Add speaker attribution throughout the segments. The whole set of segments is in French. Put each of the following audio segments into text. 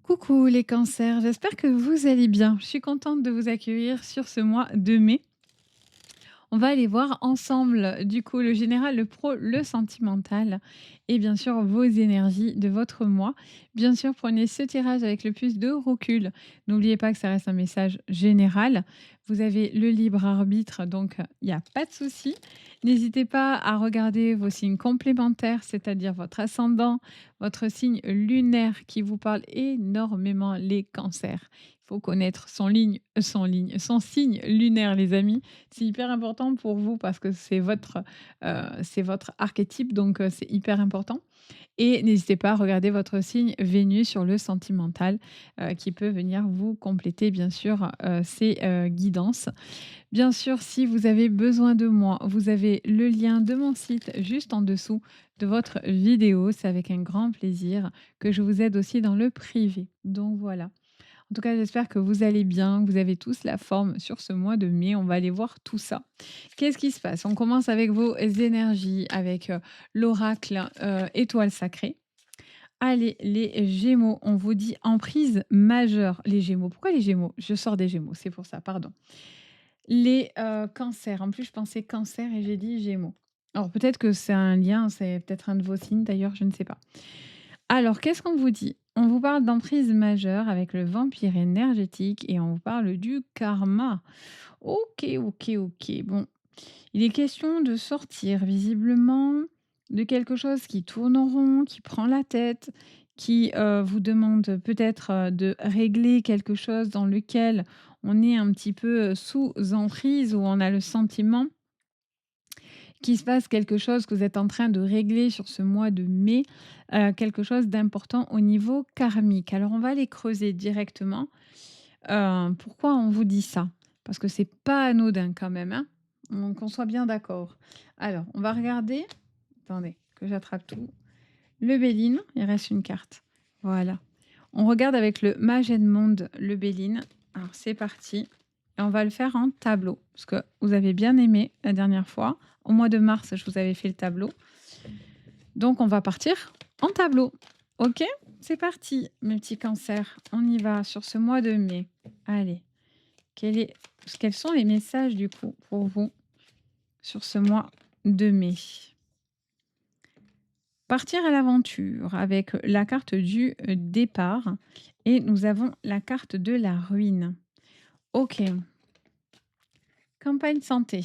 Speaker 1: Coucou les cancers, j'espère que vous allez bien. Je suis contente de vous accueillir sur ce mois de mai. On va aller voir ensemble, du coup, le général, le pro, le sentimental et bien sûr vos énergies de votre mois. Bien sûr, prenez ce tirage avec le plus de recul. N'oubliez pas que ça reste un message général. Vous avez le libre arbitre, donc il n'y a pas de souci. N'hésitez pas à regarder vos signes complémentaires, c'est-à-dire votre ascendant, votre signe lunaire qui vous parle énormément, les cancers. Il faut connaître son signe lunaire, les amis. C'est hyper important pour vous parce que c'est votre archétype, donc c'est hyper important. Et n'hésitez pas à regarder votre signe Vénus sur le sentimental, qui peut venir vous compléter, bien sûr, ces guidances. Bien sûr, si vous avez besoin de moi, vous avez le lien de mon site juste en dessous de votre vidéo. C'est avec un grand plaisir que je vous aide aussi dans le privé. Donc voilà. En tout cas, j'espère que vous allez bien, que vous avez tous la forme sur ce mois de mai. On va aller voir tout ça. Qu'est-ce qui se passe? On commence avec vos énergies, avec l'oracle étoile sacrée. Allez, les Gémeaux, on vous dit emprise majeure. Les Gémeaux, pourquoi les Gémeaux? Je sors des Gémeaux, c'est pour ça, pardon. Les cancers, en plus je pensais cancer et j'ai dit Gémeaux. Alors peut-être que c'est un lien, c'est peut-être un de vos signes d'ailleurs, je ne sais pas. Alors, qu'est-ce qu'on vous dit? On vous parle d'emprise majeure avec le vampire énergétique et on vous parle du karma. Ok, ok, ok. Bon, il est question de sortir visiblement de quelque chose qui tourne en rond, qui prend la tête, qui vous demande peut-être de régler quelque chose dans lequel on est un petit peu sous emprise, où on a le sentiment qu'il se passe quelque chose, que vous êtes en train de régler sur ce mois de mai, quelque chose d'important au niveau karmique. Alors on va aller creuser directement. Pourquoi on vous dit ça? Parce que c'est pas anodin quand même, hein? Qu'on soit bien d'accord. Alors, on va regarder. Attendez, que j'attrape tout. Le Béline, il reste une carte. Voilà. On regarde avec le Maged Monde, le Béline. Alors c'est parti. Et on va le faire en tableau. Parce que vous avez bien aimé la dernière fois. Au mois de mars, je vous avais fait le tableau. Donc on va partir en tableau. Ok? C'est parti, mes petits cancers. On y va sur ce mois de mai. Allez. Quels sont les messages du coup pour vous sur ce mois de mai? Partir à l'aventure avec la carte du départ et nous avons la carte de la ruine. Ok. Campagne santé.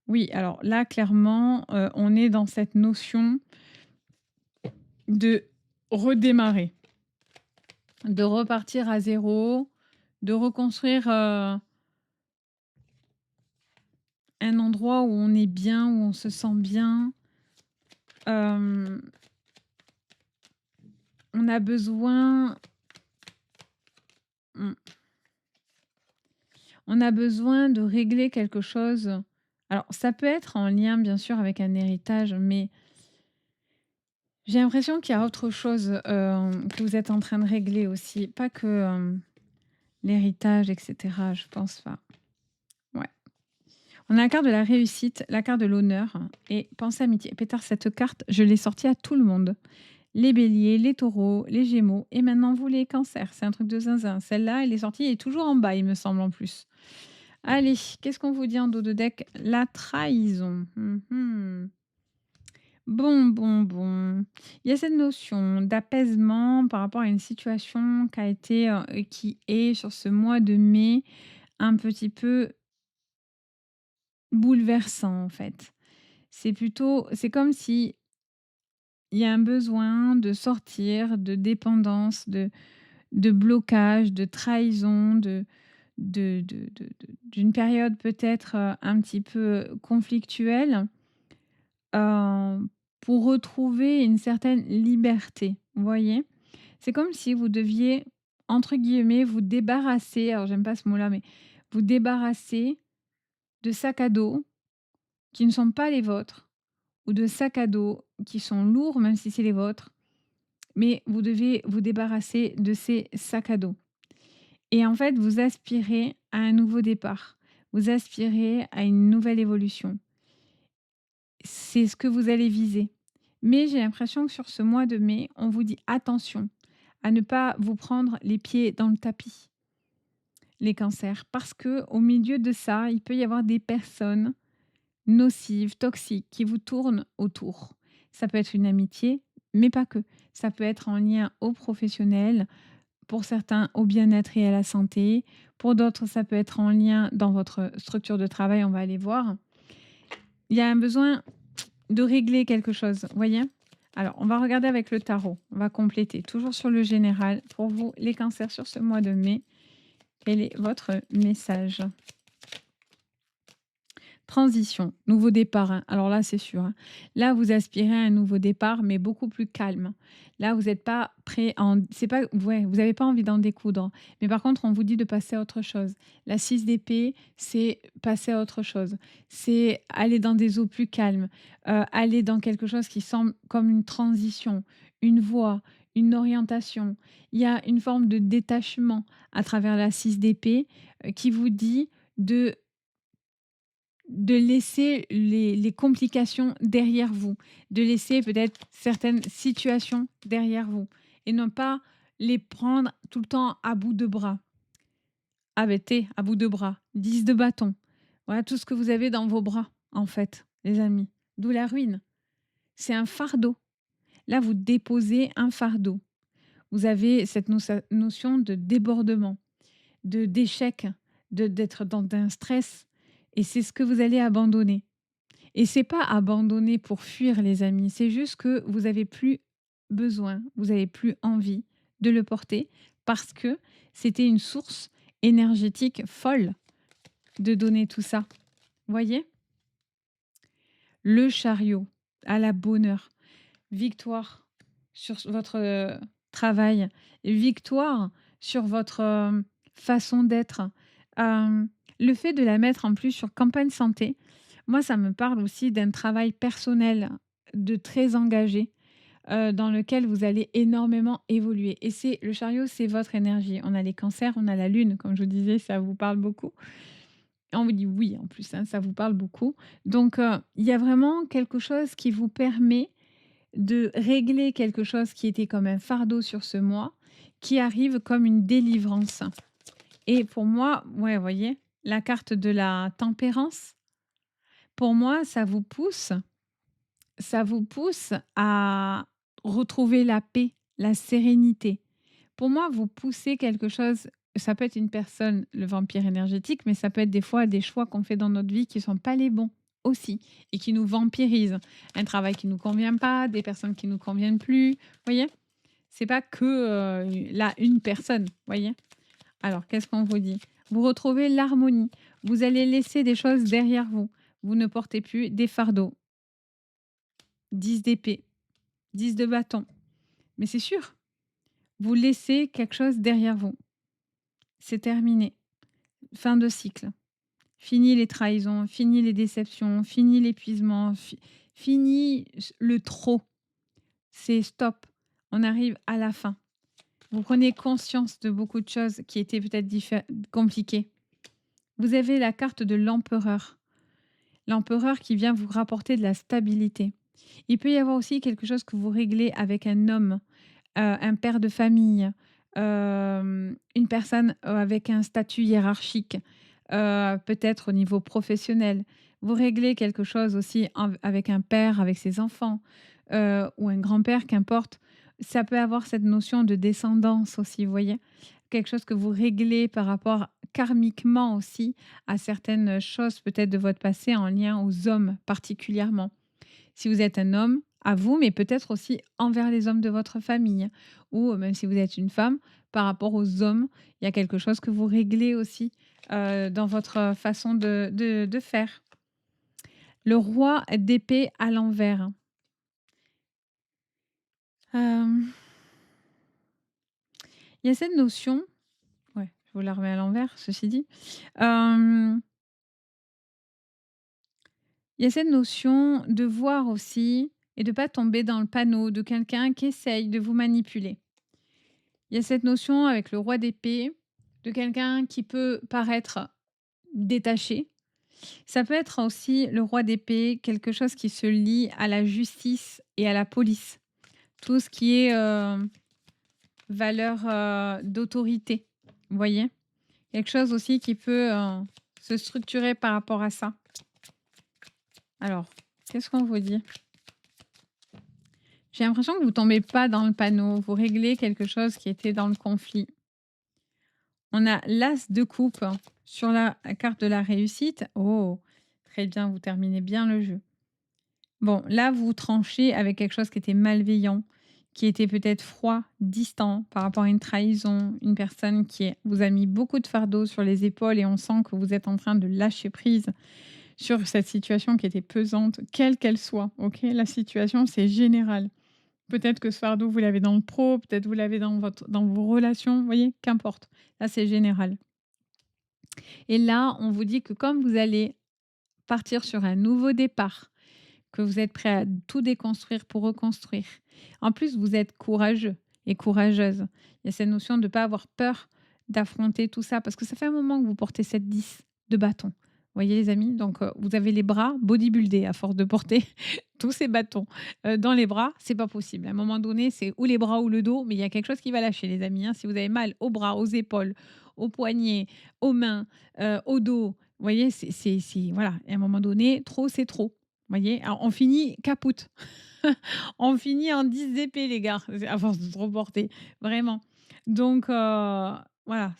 Speaker 1: Oui, alors là, clairement, on est dans cette notion de redémarrer, de repartir à zéro, de reconstruire un endroit où on est bien, où on se sent bien. Euh, on a besoin, mm, on a besoin de régler quelque chose. Alors, ça peut être en lien, bien sûr, avec un héritage, mais j'ai l'impression qu'il y a autre chose que vous êtes en train de régler aussi. Pas que l'héritage, etc. Je pense pas. Ouais. On a la carte de la réussite, la carte de l'honneur et pensée amitié. Pétard, cette carte, je l'ai sortie à tout le monde. Les béliers, les taureaux, les gémeaux et maintenant vous les cancers. C'est un truc de zinzin. Celle-là, elle est sortie, elle est toujours en bas, il me semble en plus. Allez, qu'est-ce qu'on vous dit en dos de deck? La trahison. Bon, bon, bon. Il y a cette notion d'apaisement par rapport à une situation qui a été, qui est sur ce mois de mai un petit peu bouleversant en fait. C'est comme si il y a un besoin de sortir de dépendance, de blocage, de trahison, d'une période peut-être un petit peu conflictuelle, heu, pour retrouver une certaine liberté, vous voyez? C'est comme si vous deviez, entre guillemets, «vous débarrasser», alors j'aime pas ce mot-là, mais vous débarrasser de sacs à dos qui ne sont pas les vôtres ou de sacs à dos qui sont lourds, même si c'est les vôtres, mais vous devez vous débarrasser de ces sacs à dos et en fait, vous aspirez à un nouveau départ. Vous aspirez à une nouvelle évolution. C'est ce que vous allez viser. Mais j'ai l'impression que sur ce mois de mai, on vous dit: «Attention, à ne pas vous prendre les pieds dans le tapis, les cancers, parce que au milieu de ça, il peut y avoir des personnes nocives, toxiques, qui vous tournent autour. Ça peut être une amitié, mais pas que. Ça peut être en lien au professionnel, pour certains au bien-être et à la santé, pour d'autres ça peut être en lien dans votre structure de travail, on va aller voir. Il y a un besoin de régler quelque chose, vous voyez? Alors, on va regarder avec le tarot, on va compléter, toujours sur le général. Pour vous, les cancers sur ce mois de mai, quel est votre message? Transition, nouveau départ, hein. Alors là, c'est sûr, hein. Là, vous aspirez à un nouveau départ, mais beaucoup plus calme. Là, vous n'êtes pas prêt à en c'est pas ouais, vous n'avez pas envie d'en découdre. Mais par contre, on vous dit de passer à autre chose. La 6 d'épée, c'est passer à autre chose. C'est aller dans des eaux plus calmes, aller dans quelque chose qui semble comme une transition, une voie, une orientation. Il y a une forme de détachement à travers la 6 d'épée, qui vous dit de laisser les complications derrière vous, de laisser peut-être certaines situations derrière vous et ne pas les prendre tout le temps à bout de bras. Arrêtez, à bout de bras, 10 de bâton. Voilà tout ce que vous avez dans vos bras, en fait, les amis. D'où la ruine. C'est un fardeau. Là, vous déposez un fardeau. Vous avez cette notion de débordement, d'échec, d'être dans un stress. Et c'est ce que vous allez abandonner. Et c'est pas abandonner pour fuir les amis, c'est juste que vous avez plus besoin, vous avez plus envie de le porter parce que c'était une source énergétique folle de donner tout ça. Voyez? Le chariot à la bonne heure, victoire sur votre, travail, victoire sur votre, façon d'être. Le fait de la mettre en plus sur campagne santé, moi ça me parle aussi d'un travail personnel de très engagé, dans lequel vous allez énormément évoluer et c'est le chariot, c'est votre énergie. On a les cancers, on a la lune, comme je vous disais, ça vous parle beaucoup. On vous dit oui en plus, hein, ça vous parle beaucoup. Donc, il y a vraiment quelque chose qui vous permet de régler quelque chose qui était comme un fardeau sur ce mois, qui arrive comme une délivrance. Et pour moi, ouais, vous voyez, la carte de la tempérance, pour moi, ça vous pousse à retrouver la paix, la sérénité. Pour moi, vous poussez quelque chose, ça peut être une personne, le vampire énergétique, mais ça peut être des fois des choix qu'on fait dans notre vie qui ne sont pas les bons aussi et qui nous vampirisent. Un travail qui ne nous convient pas, des personnes qui ne nous conviennent plus, vous voyez? C'est pas que, là, une personne, voyez? Alors, qu'est-ce qu'on vous dit? Vous retrouvez l'harmonie. Vous allez laisser des choses derrière vous. Vous ne portez plus des fardeaux. 10 d'épée, 10 de bâton. Mais c'est sûr, vous laissez quelque chose derrière vous. C'est terminé. Fin de cycle. Fini les trahisons, fini les déceptions, fini l'épuisement, fini le trop. C'est stop. On arrive à la fin. Vous prenez conscience de beaucoup de choses qui étaient peut-être compliquées. Vous avez la carte de l'empereur. L'empereur qui vient vous rapporter de la stabilité. Il peut y avoir aussi quelque chose que vous réglez avec un homme, un père de famille, une personne, avec un statut hiérarchique, peut-être au niveau professionnel. Vous réglez quelque chose aussi avec un père, avec ses enfants, ou un grand-père, qu'importe. Ça peut avoir cette notion de descendance aussi, vous voyez? Quelque chose que vous réglez par rapport karmiquement aussi à certaines choses peut-être de votre passé en lien aux hommes particulièrement. Si vous êtes un homme, à vous, mais peut-être aussi envers les hommes de votre famille ou même si vous êtes une femme, par rapport aux hommes, il y a quelque chose que vous réglez aussi, dans votre façon de faire. Le roi d'épée à l'envers. Hem, il y a cette notion ouais, je vous la remets à l'envers, ceci dit. Hem, il y a cette notion de voir aussi et de pas tomber dans le panneau de quelqu'un qui essaye de vous manipuler. Il y a cette notion avec le roi d'épée, de quelqu'un qui peut paraître détaché. Ça peut être aussi le roi d'épée, quelque chose qui se lie à la justice et à la police. Tout ce qui est, valeur, d'autorité. Vous voyez? Quelque chose aussi qui peut, se structurer par rapport à ça. Alors, qu'est-ce qu'on vous dit? J'ai l'impression que vous tombez pas dans le panneau, vous réglez quelque chose qui était dans le conflit. On a l'as de coupe sur la carte de la réussite. Oh! Très bien, vous terminez bien le jeu. Bon, là, vous tranchez avec quelque chose qui était malveillant, qui était peut-être froid, distant par rapport à une trahison, une personne vous a mis beaucoup de fardeau sur les épaules et on sent que vous êtes en train de lâcher prise sur cette situation qui était pesante, quelle qu'elle soit, OK? La situation, c'est général. Peut-être que ce fardeau, vous l'avez dans le pro, peut-être vous l'avez dans vos relations, vous voyez? Qu'importe. Là, c'est général et là, on vous dit que comme vous allez partir sur un nouveau départ, que vous êtes prêt à tout déconstruire pour reconstruire. En plus, vous êtes courageux et courageuse. Il y a cette notion de ne pas avoir peur d'affronter tout ça parce que ça fait un moment que vous portez cette 10 de bâton. Vous voyez les amis? Donc vous avez les bras bodybuildés à force de porter tous ces bâtons, dans les bras, c'est pas possible. À un moment donné, c'est ou les bras ou le dos, mais il y a quelque chose qui va lâcher les amis, hein. Si vous avez mal aux bras, aux épaules, aux poignets, aux mains, au dos, vous voyez? C'est voilà, et à un moment donné, trop, c'est trop. Vous voyez? Alors on finit capoute. On finit en 10 d'épée les gars, à force de trop porter, vraiment. Donc voilà,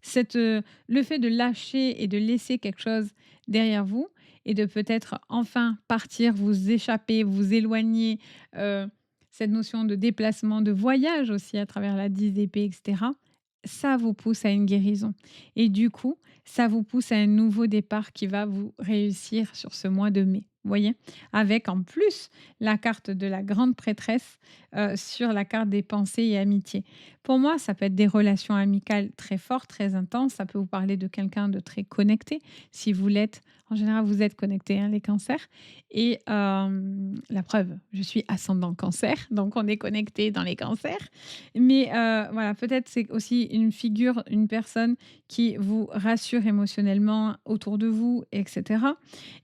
Speaker 1: le fait de lâcher et de laisser quelque chose derrière vous et de peut-être enfin partir, vous échapper, vous éloigner, heu, cette notion de déplacement, de voyage aussi à travers la 10 d'épée et cetera, ça vous pousse à une guérison et du coup, ça vous pousse à un nouveau départ qui va vous réussir sur ce mois de mai. Vous voyez? Avec en plus la carte de la grande prêtresse, sur la carte des pensées et amitiés. Pour moi, ça peut être des relations amicales très fortes, très intenses. Ça peut vous parler de quelqu'un de très connecté. Si vous l'êtes, en général, vous êtes connecté, hein, les cancers. Et la preuve, je suis ascendant cancer, donc on est connecté dans les cancers. Mais voilà, peut-être c'est aussi une figure, une personne qui vous rassure émotionnellement autour de vous, etc.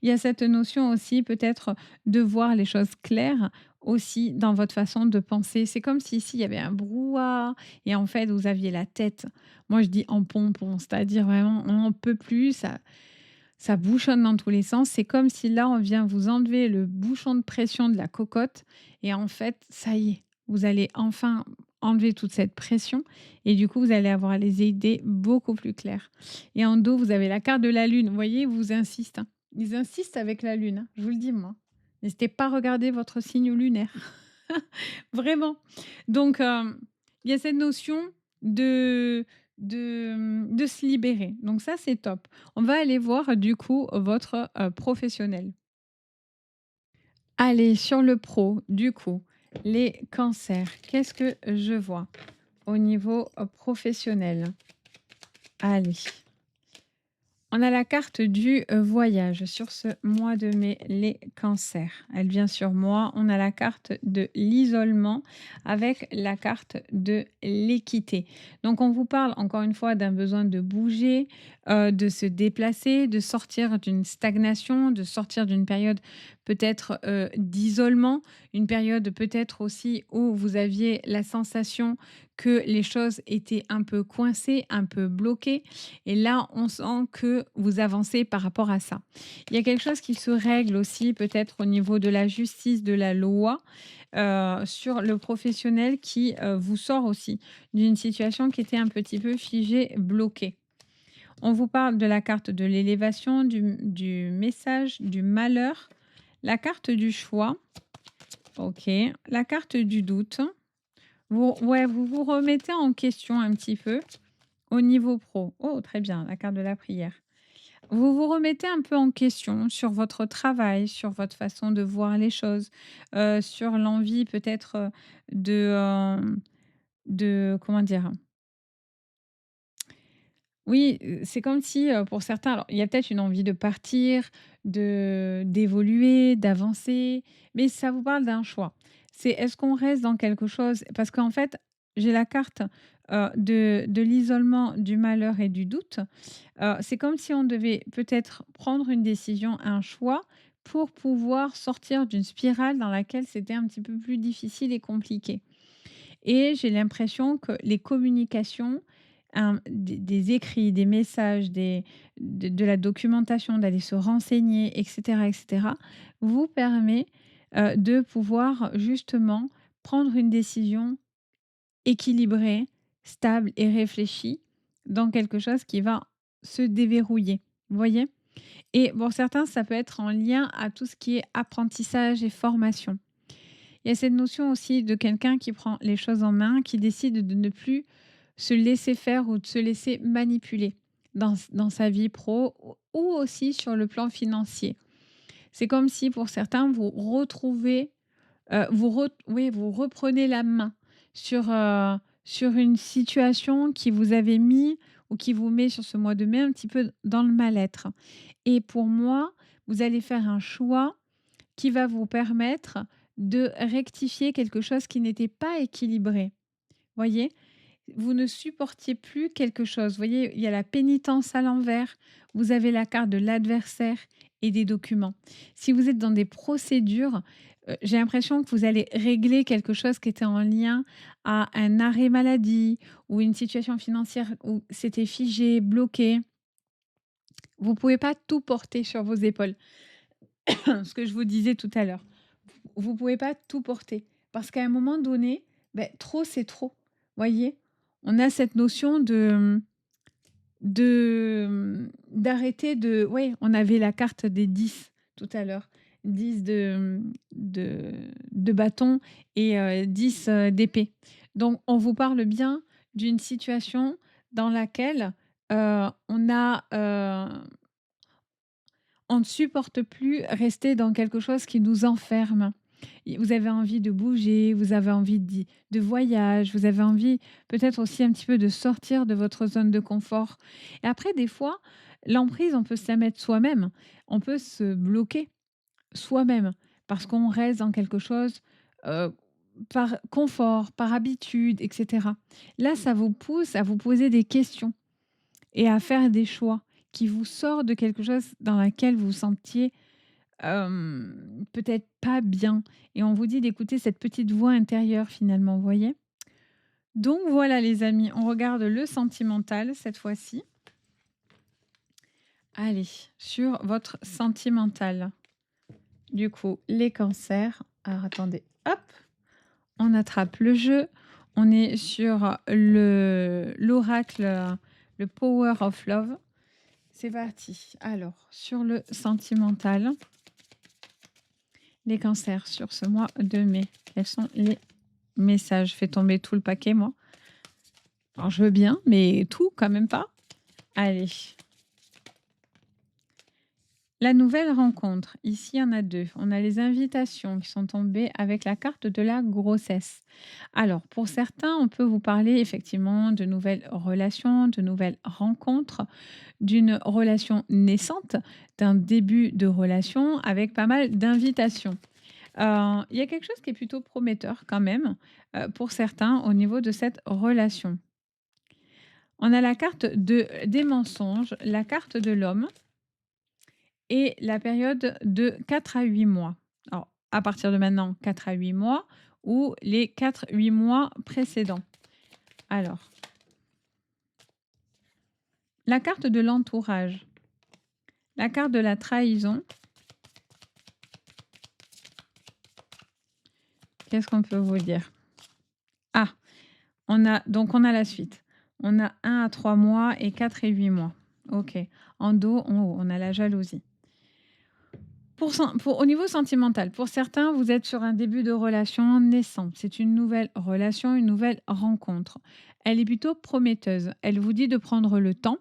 Speaker 1: Il y a cette notion aussi peut-être de voir les choses claires aussi dans votre façon de penser. C'est comme si ici il y avait un brouhaha et en fait vous aviez la tête, moi je dis en pompon, c'est-à-dire vraiment on n'en peut plus, ça bouchonne dans tous les sens. C'est comme si là on vient vous enlever le bouchon de pression de la cocotte et en fait ça y est, vous allez enfin enlever toute cette pression et du coup vous allez avoir les idées beaucoup plus claires. Et en dos vous avez la carte de la lune, vous voyez, vous insistent, hein. Ils insistent avec la lune, hein, je vous le dis moi. N'hésitez pas à regarder votre signe lunaire. Vraiment. Donc, il y a cette notion de de se libérer. Donc ça, c'est top. On va aller voir du coup votre, professionnel. Allez, sur le pro, du coup, les cancers, qu'est-ce que je vois au niveau, professionnel? Allez. On a la carte du, voyage sur ce mois de mai, les cancers. Elle vient sur moi. On a la carte de l'isolement avec la carte de l'équité. Donc on vous parle encore une fois d'un besoin de bouger, de se déplacer, de sortir d'une stagnation, de sortir d'une période peut-être, d'isolement, une période peut-être aussi où vous aviez la sensation que les choses étaient un peu coincées, un peu bloquées et là, on sent que vous avancez par rapport à ça. Il y a quelque chose qui se règle aussi peut-être au niveau de la justice, de la loi, sur le professionnel qui, vous sort aussi d'une situation qui était un petit peu figée, bloquée. On vous parle de la carte de l'élévation, du message, du malheur, la carte du choix, OK, la carte du doute. Vous vous remettez en question un petit peu. Au niveau pro, oh très bien, la carte de la prière. Vous vous remettez un peu en question sur votre travail, sur votre façon de voir les choses, sur l'envie peut-être, de comment dire? Oui, c'est comme si, pour certains alors il y a peut-être une envie de partir, d'évoluer, d'avancer, mais ça vous parle d'un choix. C'est est-ce qu'on reste dans quelque chose parce qu'en fait, j'ai la carte, de l'isolement, du malheur et du doute. C'est comme si on devait peut-être prendre une décision, un choix pour pouvoir sortir d'une spirale dans laquelle c'était un petit peu plus difficile et compliqué. et j'ai l'impression que les communications, des écrits, des messages, de la documentation, d'aller se renseigner et cetera, vous permet, de pouvoir justement prendre une décision équilibrée, stable et réfléchie dans quelque chose qui va se déverrouiller. Vous voyez? Et pour certains, ça peut être en lien à tout ce qui est apprentissage et formation. Il y a cette notion aussi de quelqu'un qui prend les choses en main, qui décide de ne plus se laisser faire ou de se laisser manipuler dans sa vie pro ou aussi sur le plan financier. C'est comme si pour certains, vous retrouvez, oui, vous reprenez la main sur une situation qui vous avait mis ou qui vous met sur ce mois de mai un petit peu dans le mal-être. Et pour moi, vous allez faire un choix qui va vous permettre de rectifier quelque chose qui n'était pas équilibré. Voyez? Vous ne supportiez plus quelque chose. Vous voyez, il y a la pénitence à l'envers, vous avez la carte de l'adversaire et des documents. Si vous êtes dans des procédures, j'ai l'impression que vous allez régler quelque chose qui était en lien à un arrêt maladie ou une situation financière où c'était figé, bloqué. Vous ne pouvez pas tout porter sur vos épaules. Ce que je vous disais tout à l'heure. Vous ne pouvez pas tout porter parce qu'à un moment donné, trop, c'est trop. Voyez? On a cette notion d'arrêter de ouais, on avait la carte des 10 tout à l'heure. 10 de de bâton et 10, d'épée. Donc on vous parle bien d'une situation dans laquelle, on a, on ne supporte plus rester dans quelque chose qui nous enferme. Et vous avez envie de bouger, vous avez envie de voyage, vous avez envie peut-être aussi un petit peu de sortir de votre zone de confort. Et après, des fois, l'emprise, on peut se la mettre soi-même. On peut se bloquer soi-même parce qu'on reste dans quelque chose euh, par confort, par habitude, etc. Là, ça vous pousse à vous poser des questions et à faire des choix qui vous sortent de quelque chose dans laquelle vous vous sentiez peut-être pas bien et on vous dit d'écouter cette petite voix intérieure finalement, vous voyez? Donc voilà les amis, on regarde le sentimental cette fois-ci. Allez, sur votre sentimental. Du coup, les cancers. Alors attendez, hop, on attrape le jeu. On est sur l'oracle, le Power of Love. C'est parti. Alors, sur le sentimental, les cancers sur ce mois de mai, quels sont les messages? Je fais tomber tout le paquet, moi. Alors, je veux bien, mais tout, quand même pas. Allez. La nouvelle rencontre. Ici, il y en a deux. On a les invitations qui sont tombées avec la carte de la grossesse. Alors, pour certains, on peut vous parler effectivement de nouvelles relations, de nouvelles rencontres, d'une relation naissante, d'un début de relation avec pas mal d'invitations. Il y a quelque chose qui est plutôt prometteur quand même, pour certains au niveau de cette relation. On a la carte des mensonges, la carte de l'homme et la période de 4 à 8 mois. Alors, à partir de maintenant, 4 à 8 mois ou les 4-8 mois précédents. Alors, la carte de l'entourage, la carte de la trahison. Qu'est-ce qu'on peut vous dire? Ah, on a la suite. On a 1 à 3 mois et 4 et 8 mois. OK. En dos, en haut, on a la jalousie. Au niveau sentimental, pour certains, vous êtes sur un début de relation naissant. C'est une nouvelle relation, une nouvelle rencontre. Elle est plutôt prometteuse. Elle vous dit de prendre le temps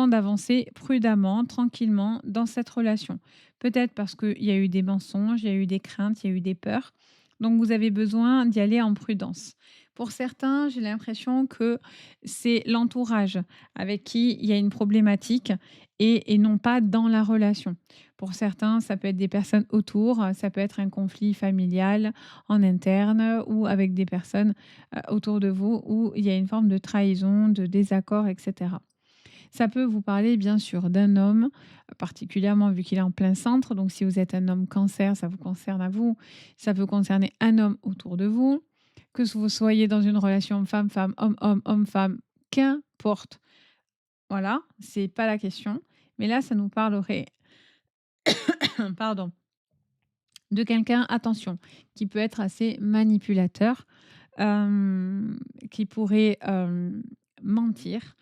Speaker 1: d'avancer prudemment, tranquillement dans cette relation. Peut-être parce qu'il y a eu des mensonges, il y a eu des craintes, il y a eu des peurs. Donc vous avez besoin d'y aller en prudence. Pour certains, j'ai l'impression que c'est l'entourage avec qui il y a une problématique et non pas dans la relation. Pour certains, ça peut être des personnes autour, ça peut être un conflit familial en interne ou avec des personnes autour de vous où il y a une forme de trahison, de désaccord, etc. Ça peut vous parler bien sûr d'un homme, particulièrement vu qu'il est en plein centre. Donc si vous êtes un homme cancer, ça vous concerne à vous. Ça peut concerner un homme autour de vous. que vous soyez dans une relation femme-femme, homme-homme, homme-femme, qu'importe. Voilà, c'est pas la question. Mais là, ça nous parlerait, pardon, de quelqu'un, attention, qui peut être assez manipulateur, qui pourrait mentir,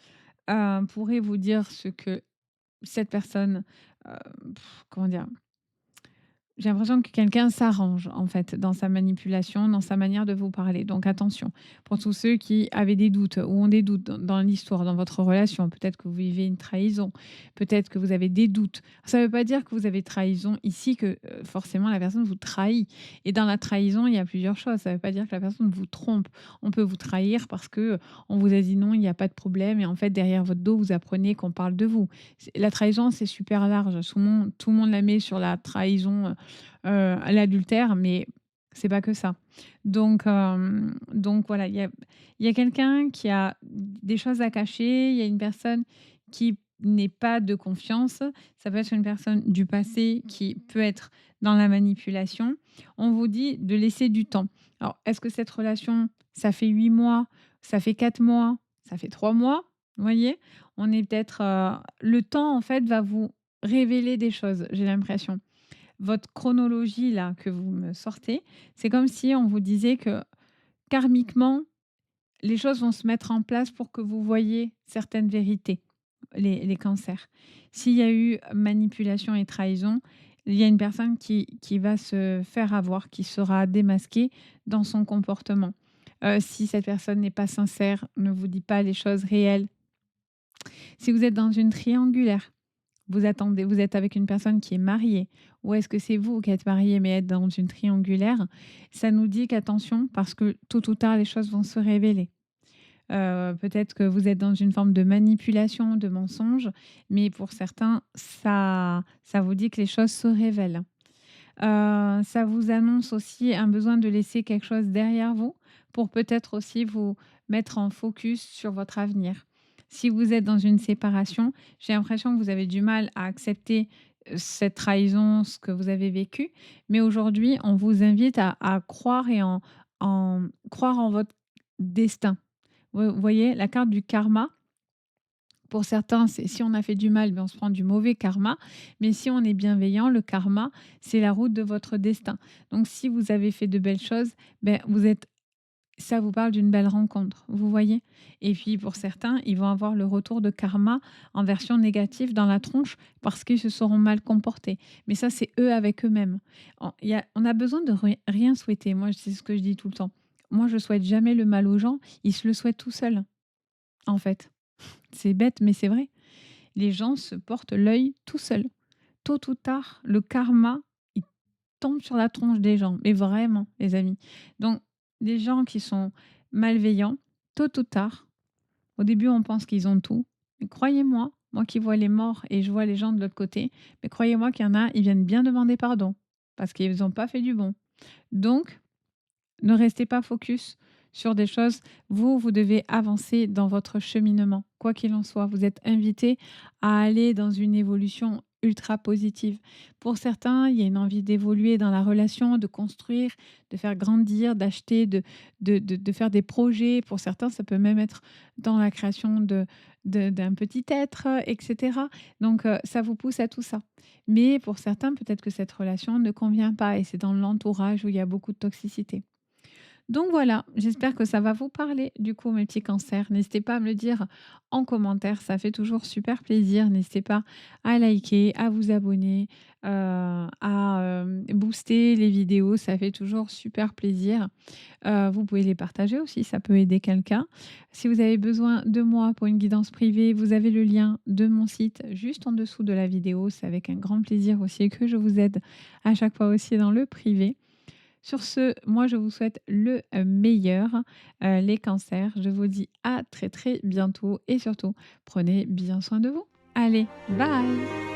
Speaker 1: pourrait vous dire ce que cette personne, euh, comment dire, j'ai l'impression que quelqu'un s'arrange, en fait, dans sa manipulation, dans sa manière de vous parler. Donc attention, pour tous ceux qui avaient des doutes ou ont des doutes dans l'histoire, dans votre relation, peut-être que vous vivez une trahison, peut-être que vous avez des doutes. Ça ne veut pas dire que vous avez trahison ici, que forcément la personne vous trahit. Et dans la trahison, il y a plusieurs choses. Ça ne veut pas dire que la personne vous trompe. On peut vous trahir parce que on vous a dit non, il n'y a pas de problème. Et en fait, derrière votre dos, vous apprenez qu'on parle de vous. La trahison, c'est super large. Tout le monde la met sur la trahison, à l'adultère, mais c'est pas que ça. Donc voilà, il y a quelqu'un qui a des choses à cacher, il y a une personne qui n'est pas de confiance. Ça peut être une personne du passé qui peut être dans la manipulation. On vous dit de laisser du temps. Alors, est-ce que cette relation, ça fait 8 mois, ça fait 4 mois, ça fait 3 mois? Vous voyez? On est peut-être, le temps, en fait, va vous révéler des choses, j'ai l'impression. Votre chronologie là que vous me sortez, c'est comme si on vous disait que karmiquement, les choses vont se mettre en place pour que vous voyez certaines vérités, les cancers. S'il y a eu manipulation et trahison, il y a une personne qui va se faire avoir, qui sera démasquée dans son comportement. Si cette personne n'est pas sincère, ne vous dit pas les choses réelles. Si vous êtes dans une triangulaire, vous êtes avec une personne qui est mariée, ou est-ce que c'est vous qui êtes marié mais êtes dans une triangulaire? Ça nous dit qu'attention, parce que tôt ou tard, les choses vont se révéler. Peut-être que vous êtes dans une forme de manipulation, de mensonge, mais pour certains, ça vous dit que les choses se révèlent. Ça vous annonce aussi un besoin de laisser quelque chose derrière vous pour peut-être aussi vous mettre en focus sur votre avenir. Si vous êtes dans une séparation, j'ai l'impression que vous avez du mal à accepter cette trahison, ce que vous avez vécu. Mais aujourd'hui, on vous invite à croire et croire en votre destin. Vous voyez, la carte du karma, pour certains, c'est si on a fait du mal, ben, on se prend du mauvais karma. Mais si on est bienveillant, le karma, c'est la route de votre destin. Donc, si vous avez fait de belles choses, ben, ça vous parle d'une belle rencontre, vous voyez. Et puis, pour certains, ils vont avoir le retour de karma en version négative dans la tronche parce qu'ils se seront mal comportés. Mais ça, c'est eux avec eux-mêmes. On a besoin de rien souhaiter. Moi, c'est ce que je dis tout le temps. Moi, je souhaite jamais le mal aux gens. Ils se le souhaitent tout seuls, en fait. C'est bête, mais c'est vrai. Les gens se portent l'œil tout seuls. Tôt ou tard, le karma, il tombe sur la tronche des gens. Mais vraiment, les amis. Donc, les gens qui sont malveillants, tôt ou tard, au début, on pense qu'ils ont tout. Mais croyez-moi, moi qui vois les morts et je vois les gens de l'autre côté, mais croyez-moi qu'il y en a, ils viennent bien demander pardon parce qu'ils n'ont pas fait du bon. Donc, ne restez pas focus sur des choses. Vous devez avancer dans votre cheminement. Quoi qu'il en soit, vous êtes invité à aller dans une évolution ultra positive. Pour certains, il y a une envie d'évoluer dans la relation, de construire, de faire grandir, d'acheter, de faire des projets. Pour certains, ça peut même être dans la création d'un petit être, etc. Donc, ça vous pousse à tout ça. Mais pour certains, peut-être que cette relation ne convient pas et c'est dans l'entourage où il y a beaucoup de toxicité. Donc voilà, j'espère que ça va vous parler du coup mes petits cancers. N'hésitez pas à me le dire en commentaire, ça fait toujours super plaisir. N'hésitez pas à liker, à vous abonner, à booster les vidéos, ça fait toujours super plaisir. Vous pouvez les partager aussi, ça peut aider quelqu'un. Si vous avez besoin de moi pour une guidance privée, vous avez le lien de mon site juste en dessous de la vidéo. C'est avec un grand plaisir aussi que je vous aide à chaque fois aussi dans le privé. Sur ce, moi, je vous souhaite le meilleur, les cancers. Je vous dis à très très bientôt et surtout, prenez bien soin de vous. Allez, bye!